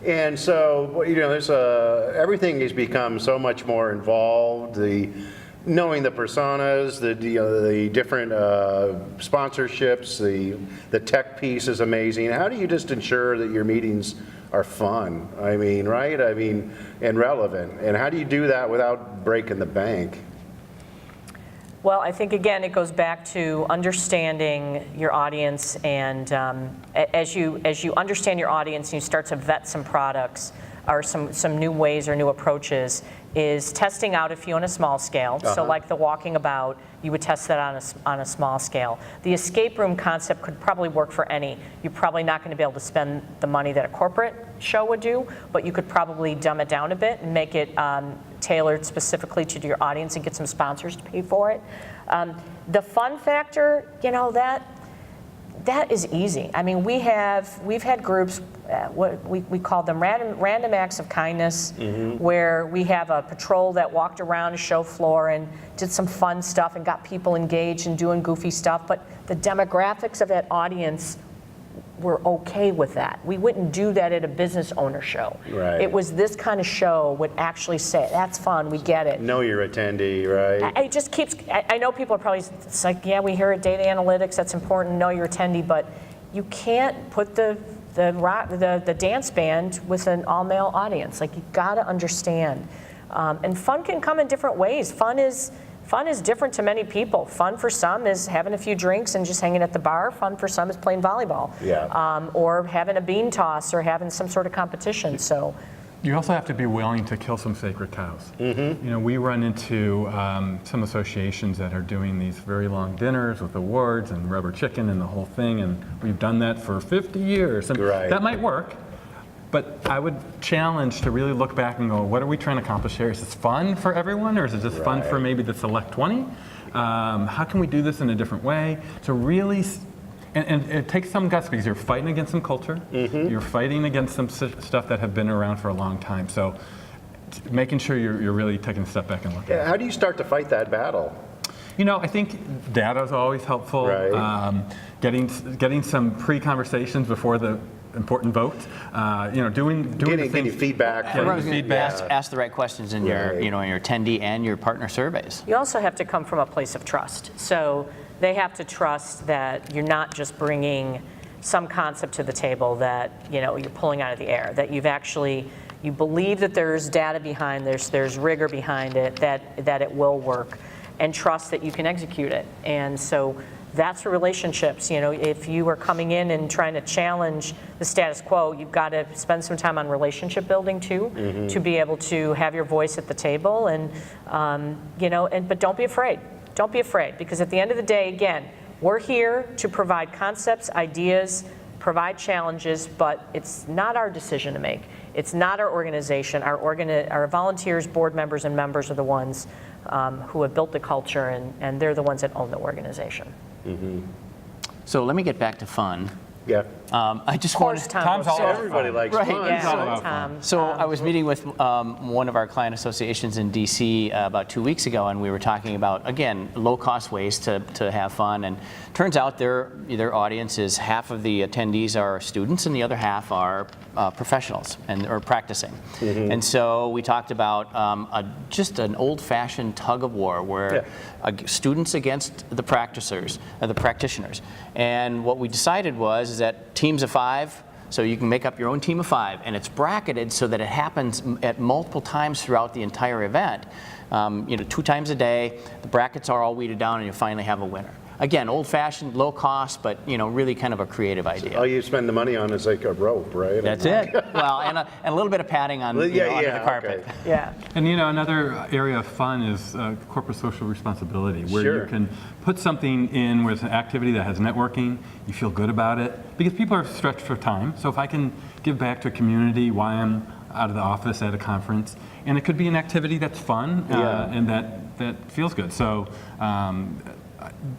And so, there's everything has become so much more involved. Knowing the personas, the different sponsorships, the tech piece is amazing. How do you just ensure that your meetings are fun? Right? And relevant. And how do you do that without breaking the bank? Well, I think, again, it goes back to understanding your audience, and as you understand your audience and you start to vet some products or some new ways or new approaches, is testing out a few on a small scale. So like the walking about, you would test that on a small scale. The escape room concept could probably work for any. You're probably not going to be able to spend the money that a corporate show would do, but you could probably dumb it down a bit and make it tailored specifically to your audience and get some sponsors to pay for it. The fun factor, you know, that is easy. I mean, we've had groups, we call them random acts of kindness, where we have a patrol that walked around a show floor and did some fun stuff and got people engaged and doing goofy stuff, but the demographics of that audience were okay with that. We wouldn't do that at a business owner show. Right. It was this kind of show would actually say, that's fun, we get it. Know your attendee, right? It just keeps, I know people are probably, it's like, yeah, we hear it, data analytics, that's important, know your attendee, but you can't put the dance band with an all-male audience. Like, you gotta understand. And fun can come in different ways. Fun is different to many people. Fun for some is having a few drinks and just hanging at the bar. Fun for some is playing volleyball. Yeah. Or having a bean toss or having some sort of competition. So You also have to be willing to kill some sacred cows. You know, we run into some associations that are doing these very long dinners with awards and rubber chicken and the whole thing, and we've done that for 50 years. And Right. that might work, but I would challenge to really look back and go, what are we trying to accomplish here? Is this fun for everyone, or is it just fun for maybe the select 20? How can we do this in a different way? So really, and it takes some guts because you're fighting against some culture, you're fighting against some stuff that have been around for a long time. So making sure you're really taking a step back and looking at it. How do you start to fight that battle? You know, I think data is always helpful. Right. Getting some pre-conversations before the important vote. You know, doing the Getting things. feedback. Getting From, feedback. Ask the right questions in your, you know, in your attendee and your partner surveys. you also have to come from a place of trust. So they have to trust that you're not just bringing some concept to the table that, you know, you're pulling out of the air, that you believe that there's data behind this, there's rigor behind it, that it will work, and trust that you can execute it. And so that's relationships. You know, if you are coming in and trying to challenge the status quo, you've got to spend some time on relationship building too, to be able to have your voice at the table. And you know, but don't be afraid. Don't be afraid, because at the end of the day, again, we're here to provide concepts, ideas, provide challenges, but it's not our decision to make. It's not our organization. Our volunteers, board members, and members are the ones who have built the culture, and they're the ones that own the organization. So let me get back to fun. Yeah. I just Of course, wanted- Tom. Tom's all will- over Everybody likes Right, fun. Yeah, all about Tom. So I was meeting with one of our client associations in DC about 2 weeks ago, and we were talking about, again, low-cost ways to have fun. And turns out their audience is half of the attendees are students, and the other half are professionals or practicing. And so we talked about just an old-fashioned tug of war where students against the practitioners. And what we decided was that teams of 5. So you can make up your own team of 5, and it's bracketed so that it happens at multiple times throughout the entire event. You know, 2 times a day, the brackets are all weeded down, and you finally have a winner. Again, old-fashioned, low cost, but you know, really kind of a creative idea. All you spend the money on is like a rope, right? That's it. Well, and a little bit of padding on under the carpet. Okay. Yeah. And you know, another area of fun is corporate social responsibility, where Sure. you can put something in with an activity that has networking, you feel good about it, because people are stretched for time. So if I can give back to a community while I'm out of the office at a conference, and it could be an activity that's fun and that feels good. So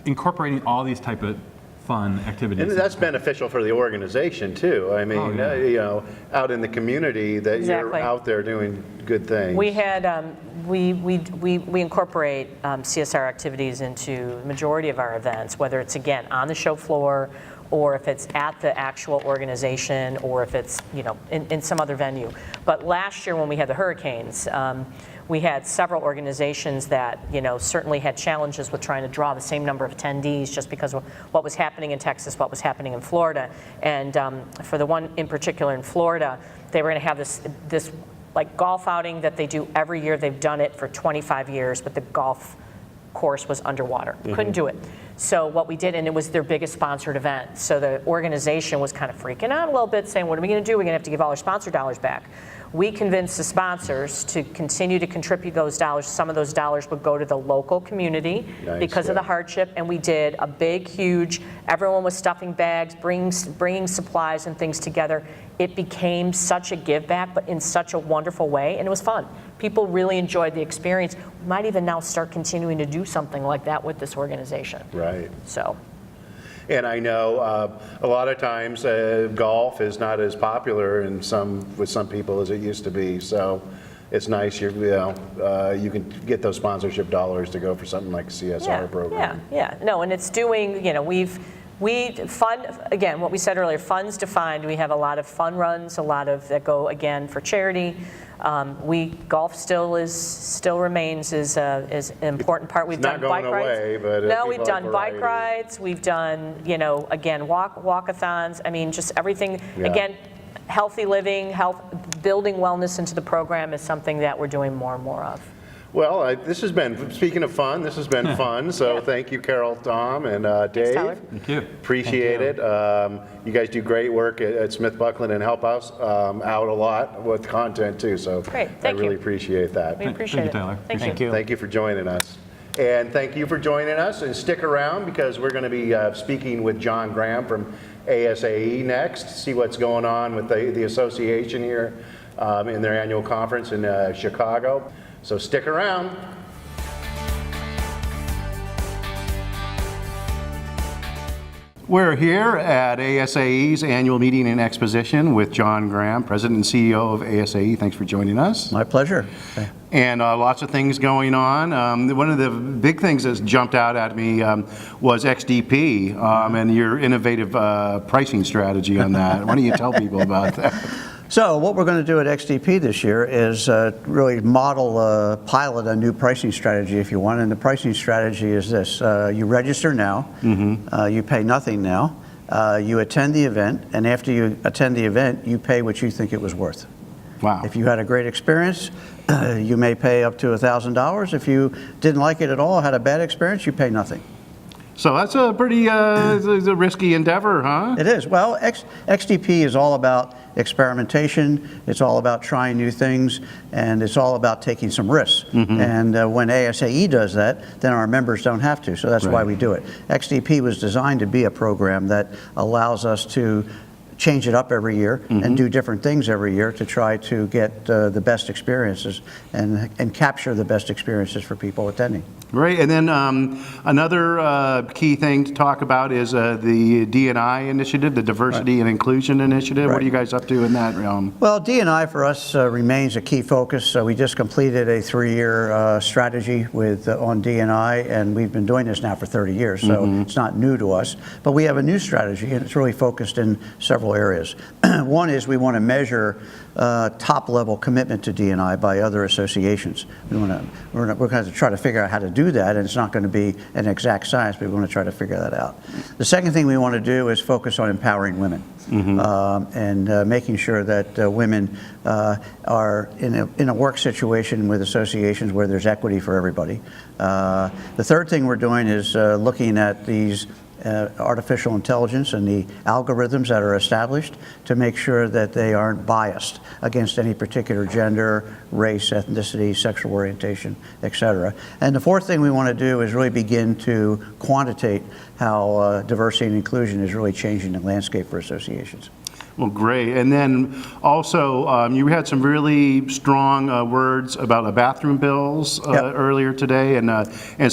incorporating all these type of fun activities. And that's beneficial for the organization too. I mean, you know, out in the community that Exactly. you're out there doing good things. We had we incorporate CSR activities into the majority of our events, whether it's again on the show floor, or if it's at the actual organization, or if it's, you know, in some other venue. But last year when we had the hurricanes, we had several organizations that, you know, certainly had challenges with trying to draw the same number of attendees just because of what was happening in Texas, what was happening in Florida. And for the one in particular in Florida, they were going to have this like golf outing that they do every year. They've done it for 25 years, but the golf course was underwater. Couldn't do it. So what we did, and it was their biggest sponsored event, so the organization was kind of freaking out a little bit, saying, what are we going to do? We're going to have to give all our sponsor dollars back. we convinced the sponsors to continue to contribute those dollars. Some of those dollars would go to the local community because of the hardship, and we did a big, huge, everyone was stuffing bags, bringing supplies and things together. It became such a give back, but in such a wonderful way, and it was fun. People really enjoyed the experience. We might even now start continuing to do something like that with this organization. Right. So. And I know a lot of times golf is not as popular with some people as it used to be. So it's nice you can get those sponsorship dollars to go for something like a CSR program. Yeah. No, and it's doing. We fund, again, what we said earlier, funds defined. We have a lot of fun runs, a lot of that go, again, for charity. Golf still remains as an important part. We've done bike rides. No, we've done bike rides. We've done, again, walkathons. I mean, just everything. Yeah. Again, healthy living, building wellness into the program is something that we're doing more and more of. Well, this has been, speaking of fun, this has been fun. So thank you, Carol, Tom, and Dave. Thanks, Tyler. Thank you. Appreciate it. You guys do great work at Smith Buckland and help us out a lot with content too. So great. I really appreciate that. We appreciate it. Tyler. Thank you. Thank you for joining us. And thank you for joining us. And stick around because we're going to be speaking with John Graham from ASAE next, see what's going on with the association here in their annual conference in Chicago. So stick around. We're here at ASAE's annual meeting and exposition with John Graham, President and CEO of ASAE. Thanks for joining us. My pleasure. And lots of things going on. One of the big things that's jumped out at me was XDP and your innovative pricing strategy on that. Why don't you tell people about that? So what we're going to do at XDP this year is really pilot a new pricing strategy, if you want. And the pricing strategy is this. You register now. You pay nothing now. You attend the event. And after you attend the event, you pay what you think it was worth. Wow. If you had a great experience, you may pay up to $1,000. If you didn't like it at all, had a bad experience, you pay nothing. So that's a pretty it's a risky endeavor, huh? It is. Well, XDP is all about experimentation. It's all about trying new things, and it's all about taking some risks. And when ASAE does that, then our members don't have to. So that's why we do it. XDP was designed to be a program that allows us to change it up every year and do different things every year to try to get the best experiences and capture the best experiences for people attending. Great. And then another key thing to talk about is the D&I initiative, the Diversity and Inclusion Initiative. What are you guys up to in that realm? Well, D&I for us remains a key focus. We just completed a 3-year strategy on D&I, and we've been doing this now for 30 years, so it's not new to us. But we have a new strategy, and it's really focused in several areas. One is we want to measure top-level commitment to D&I by other associations. We're going to try to figure out how to do that, and it's not going to be an exact science, but we want to try to figure that out. The second thing we want to do is focus on empowering women and making sure that women are in a work situation with associations where there's equity for everybody. The third thing we're doing is looking at these artificial intelligence and the algorithms that are established to make sure that they aren't biased against any particular gender, race, ethnicity, sexual orientation, etc. And the fourth thing we want to do is really begin to quantitate how diversity and inclusion is really changing the landscape for associations. Well, great. And then also, you had some really strong words about bathroom bills earlier today and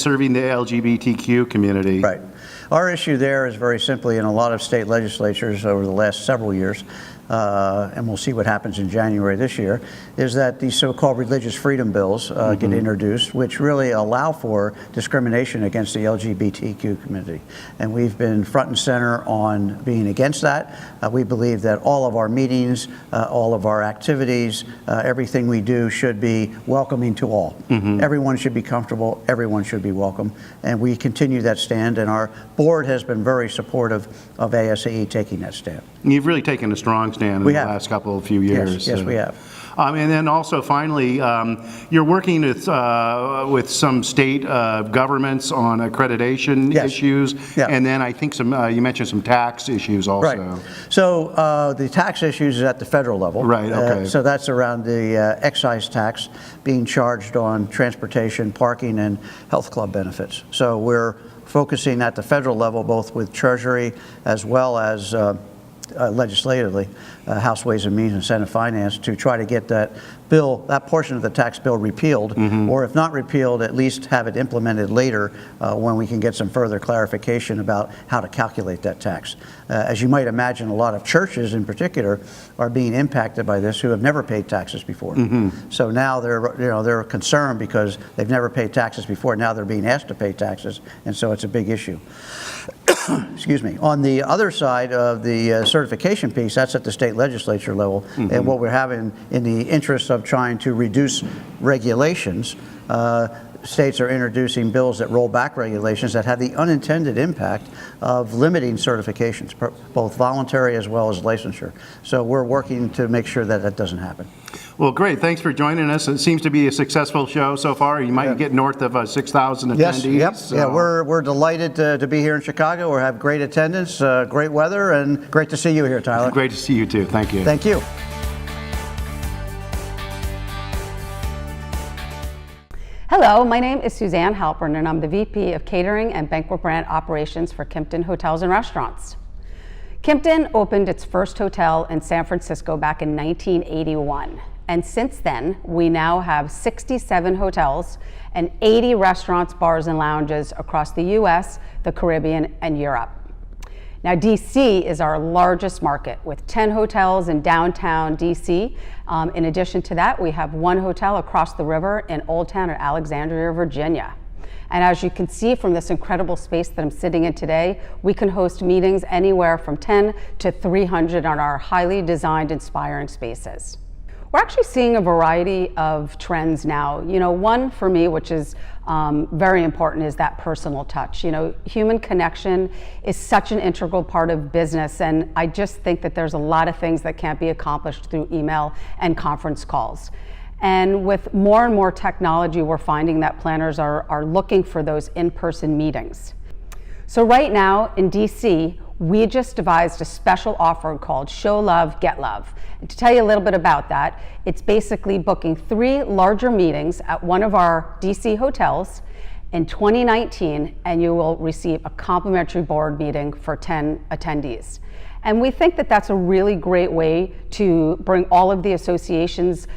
serving the LGBTQ community. Right. Our issue there is very simply in a lot of state legislatures over the last several years, and we'll see what happens in January this year, is that these so-called religious freedom bills get introduced, which really allow for discrimination against the LGBTQ community. And we've been front and center on being against that. We believe that all of our meetings, all of our activities, everything we do should be welcoming to all. Everyone should be comfortable, everyone should be welcome, and we continue that stand, and our board has been very supportive of ASAE taking that stand. You've really taken a strong stand in the last few years. Yes, we have. And then also finally, you're working with some state governments on accreditation Yes. issues. Yeah. And then I think you mentioned some tax issues also. Right. So the tax issues is at the federal level. Right, okay. So that's around the excise tax being charged on transportation, parking, and health club benefits. So we're focusing at the federal level, both with Treasury as well as legislatively, House Ways and Means and Senate Finance, to try to get that bill, that portion of the tax bill repealed, or if not repealed, at least have it implemented later when we can get some further clarification about how to calculate that tax. As you might imagine, a lot of churches in particular are being impacted by this who have never paid taxes before. So now they're concerned because they've never paid taxes before. Now they're being asked to pay taxes, and so it's a big issue. Excuse me. On the other side of the certification piece, that's at the state legislature level, and what we're having in the interest of trying to reduce regulations, states are introducing bills that roll back regulations that have the unintended impact of limiting certifications, both voluntary as well as licensure. So we're working to make sure that that doesn't happen. Well, great. Thanks for joining us. It seems to be a successful show so far. You might get north of 6,000 attendees. Yes, yep. So. Yeah, we're delighted to be here in Chicago. We have great attendance, great weather, and great to see you here, Tyler. Great to see you too. Thank you. Thank you. Hello, my name is Suzanne Halpern, and I'm the VP of Catering and Banquet Brand Operations for Kimpton Hotels and Restaurants. Kimpton opened its first hotel in San Francisco back in 1981. And since then, we now have 67 hotels and 80 restaurants, bars, and lounges across the US, the Caribbean, and Europe. Now, DC is our largest market with 10 hotels in downtown DC. In addition to that, we have one hotel across the river in Old Town in Alexandria, Virginia. And as you can see from this incredible space that I'm sitting in today, we can host meetings anywhere from 10 to 300 on our highly designed, inspiring spaces. We're actually seeing a variety of trends now. You know, one for me, which is very important, is that personal touch. You know, human connection is such an integral part of business, and I just think that there's a lot of things that can't be accomplished through email and conference calls. And with more and more technology, we're finding that planners are looking for those in-person meetings. So right now in DC, we just devised a special offer called Show Love, Get Love. And to tell you a little bit about that, it's basically booking 3 larger meetings at one of our DC hotels in 2019, and you will receive a complimentary board meeting for 10 attendees. And we think that that's a really great way to bring all of the associations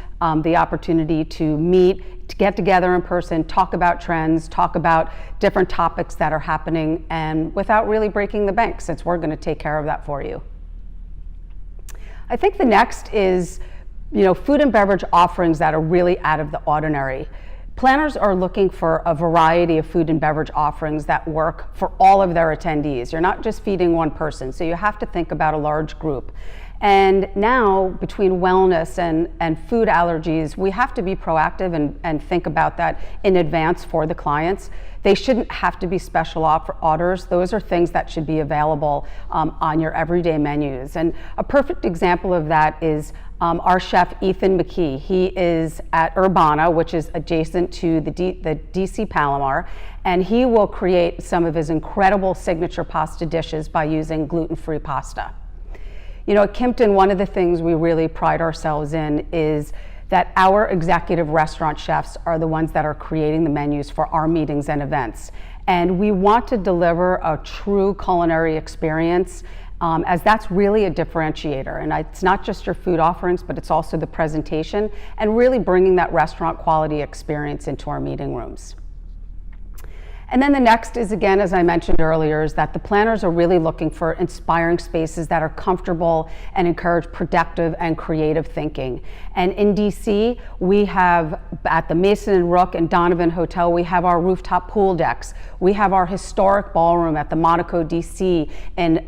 the opportunity to meet, to get together in person, talk about trends, talk about different topics that are happening, and without really breaking the bank, since we're going to take care of that for you. I think the next is, you know, food and beverage offerings that are really out of the ordinary. Planners are looking for a variety of food and beverage offerings that work for all of their attendees. You're not just feeding one person, so you have to think about a large group. And now, between wellness and food allergies, we have to be proactive and think about that in advance for the clients. They shouldn't have to be special orders. Those are things that should be available on your everyday menus. And a perfect example of that is our chef, Ethan McKee. He is at Urbana, which is adjacent to the DC Palomar, and he will create some of his incredible signature pasta dishes by using gluten-free pasta. You know, at Kimpton, one of the things we really pride ourselves in is that our executive restaurant chefs are the ones that are creating the menus for our meetings and events. And we want to deliver a true culinary experience, as that's really a differentiator. And it's not just your food offerings, but it's also the presentation and really bringing that restaurant quality experience into our meeting rooms. And then the next is, again, as I mentioned earlier, is that the planners are really looking for inspiring spaces that are comfortable and encourage productive and creative thinking. And in DC, we have, at the Mason and Rook and Donovan Hotel, we have our rooftop pool decks. We have our historic ballroom at the Monaco DC in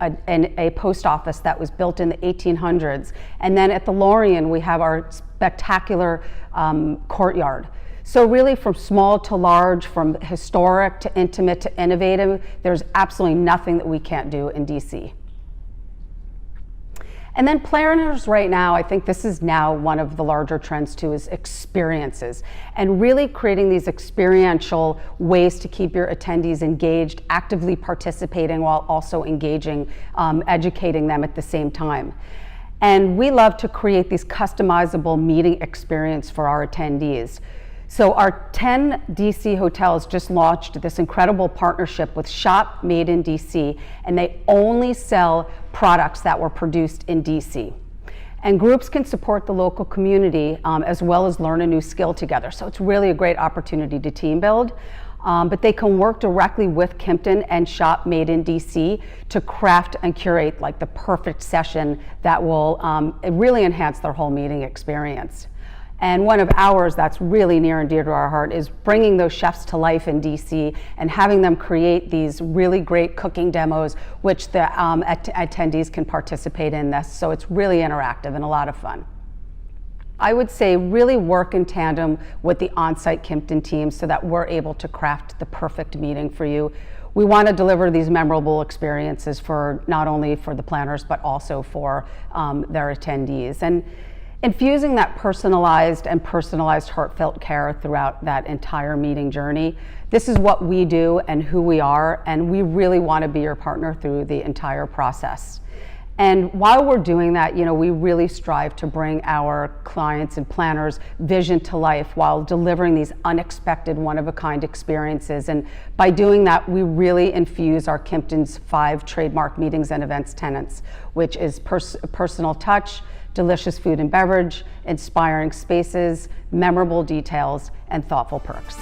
a post office that was built in the 1800s. And then at the Lorien, we have our spectacular courtyard. So really, from small to large, from historic to intimate to innovative, there's absolutely nothing that we can't do in DC. And then planners right now, I think this is now one of the larger trends too, is experiences, and really creating these experiential ways to keep your attendees engaged, actively participating while also engaging, educating them at the same time. And we love to create these customizable meeting experience for our attendees. So our 10 DC hotels just launched this incredible partnership with Shop Made in DC, and they only sell products that were produced in DC. And groups can support the local community as well as learn a new skill together. So it's really a great opportunity to team build. But they can work directly with Kimpton and Shop Made in DC to craft and curate like the perfect session that will really enhance their whole meeting experience. And one of ours that's really near and dear to our heart is bringing those chefs to life in DC and having them create these really great cooking demos, which the attendees can participate in this. So it's really interactive and a lot of fun. I would say really work in tandem with the on-site Kimpton team so that we're able to craft the perfect meeting for you. We want to deliver these memorable experiences for not only for the planners, but also for their attendees. And infusing that personalized heartfelt care throughout that entire meeting journey. This is what we do and who we are, and we really want to be your partner through the entire process. And while we're doing that, we really strive to bring our clients and planners' vision to life while delivering these unexpected, one-of-a-kind experiences. And by doing that, we really infuse our Kimpton's 5 trademark meetings and events tenets, which is personal touch, delicious food and beverage, inspiring spaces, memorable details, and thoughtful perks.